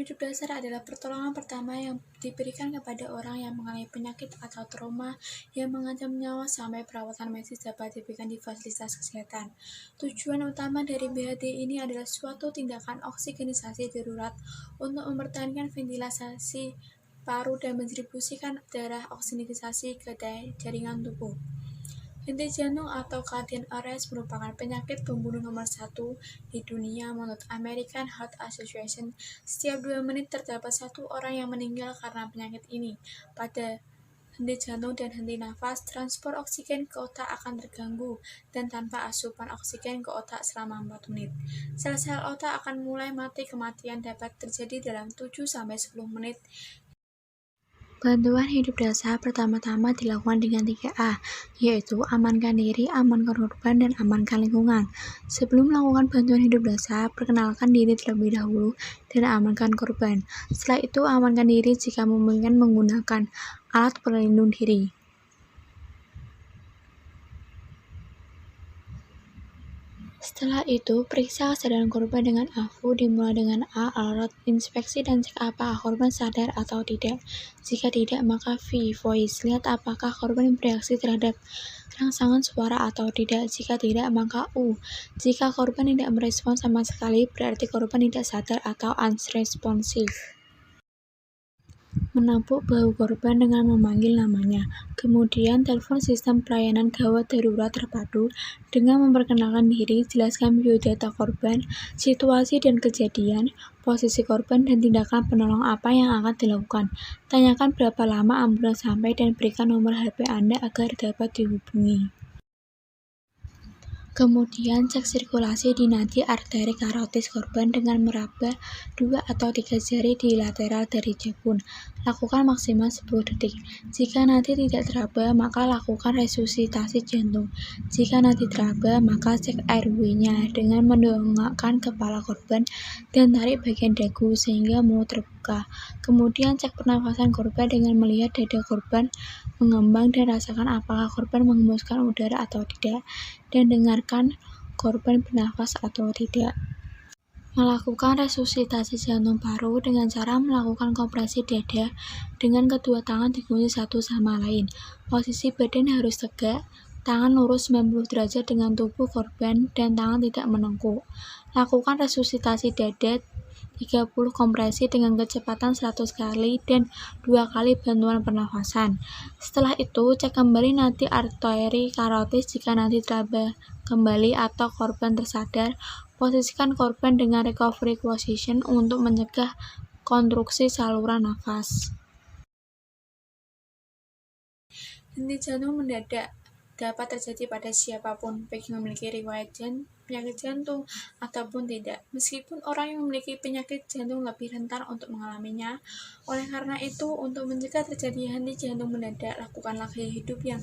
hidup dasar adalah pertolongan pertama yang diberikan kepada orang yang mengalami penyakit atau trauma yang mengancam nyawa sampai perawatan medis dapat diberikan di fasilitas kesehatan. Tujuan utama dari BHD ini adalah suatu tindakan oksigenisasi darurat untuk mempertahankan ventilasi paru dan mendistribusikan darah oksigenisasi ke jaringan tubuh. Henti jantung atau cardiac arrest merupakan penyakit pembunuh nomor 1 di dunia menurut American Heart Association. Setiap 2 menit terdapat 1 orang yang meninggal karena penyakit ini. Pada henti jantung dan henti nafas, transport oksigen ke otak akan terganggu dan tanpa asupan oksigen ke otak selama 4 menit. Sel-sel otak akan mulai mati. Kematian dapat terjadi dalam 7-10 menit. Bantuan hidup dasar pertama-tama dilakukan dengan 3A, yaitu amankan diri, amankan korban, dan amankan lingkungan. Sebelum melakukan bantuan hidup dasar, perkenalkan diri terlebih dahulu dan amankan korban. Setelah itu, amankan diri jika memungkinkan menggunakan alat pelindung diri. Setelah itu, periksa kesadaran korban dengan AFU dimulai dengan A. Alat inspeksi dan cek apakah korban sadar atau tidak. Jika tidak, maka V. Voice. Lihat apakah korban bereaksi terhadap rangsangan suara atau tidak. Jika tidak, maka U. Jika korban tidak merespon sama sekali, berarti korban tidak sadar atau unresponsive. Menepuk bahu korban dengan memanggil namanya. Kemudian, telepon sistem pelayanan gawat darurat terpadu dengan memperkenalkan diri, jelaskan biodata korban, situasi dan kejadian, posisi korban, dan tindakan penolong apa yang akan dilakukan. Tanyakan berapa lama ambulans sampai dan berikan nomor HP Anda agar dapat dihubungi. Kemudian cek sirkulasi di nadi arteri karotis korban dengan meraba 2 atau 3 jari di lateral dari jabun. Lakukan maksimal 10 detik. Jika nadi tidak teraba, maka lakukan resusitasi jantung. Jika nadi teraba, maka cek airway-nya dengan mendongakkan kepala korban dan tarik bagian dagu sehingga mulut terbuka. Kemudian cek pernafasan korban dengan melihat dada korban mengembang dan rasakan apakah korban menghembuskan udara atau tidak, dan dengarkan korban bernafas atau tidak. Melakukan resusitasi jantung paru dengan cara melakukan kompresi dada dengan kedua tangan dikunci satu sama lain. Posisi badan harus tegak, tangan lurus 90 derajat dengan tubuh korban dan tangan tidak menengkuk. Lakukan resusitasi dada 30 kompresi dengan kecepatan 100 kali dan 2 kali bantuan pernafasan. Setelah itu, cek kembali nadi arteri karotis jika nadi teraba kembali atau korban tersadar. Posisikan korban dengan recovery position untuk mencegah konstruksi saluran nafas. Henti jantung mendadak dapat terjadi pada siapapun, baik memiliki riwayat penyakit jantung ataupun tidak. Meskipun orang yang memiliki penyakit jantung lebih rentan untuk mengalaminya. Oleh karena itu, untuk mencegah terjadi henti jantung mendadak, lakukanlah gaya hidup yang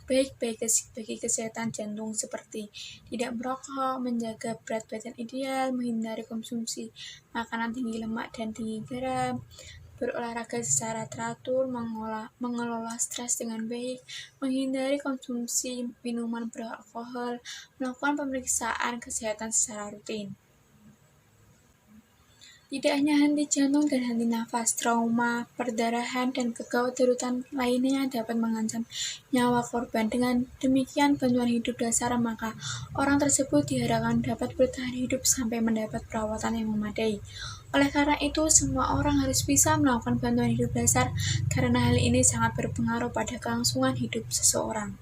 baik bagi kesehatan jantung seperti tidak merokok, menjaga berat badan ideal, menghindari konsumsi makanan tinggi lemak dan tinggi garam, berolahraga secara teratur, mengelola stres dengan baik, menghindari konsumsi minuman beralkohol, melakukan pemeriksaan kesehatan secara rutin. Tidak hanya henti jantung dan henti nafas, trauma, perdarahan, dan kegawat darurat lainnya dapat mengancam nyawa korban. Dengan demikian, bantuan hidup dasar maka orang tersebut diharapkan dapat bertahan hidup sampai mendapat perawatan yang memadai. Oleh karena itu, semua orang harus bisa melakukan bantuan hidup dasar karena hal ini sangat berpengaruh pada kelangsungan hidup seseorang.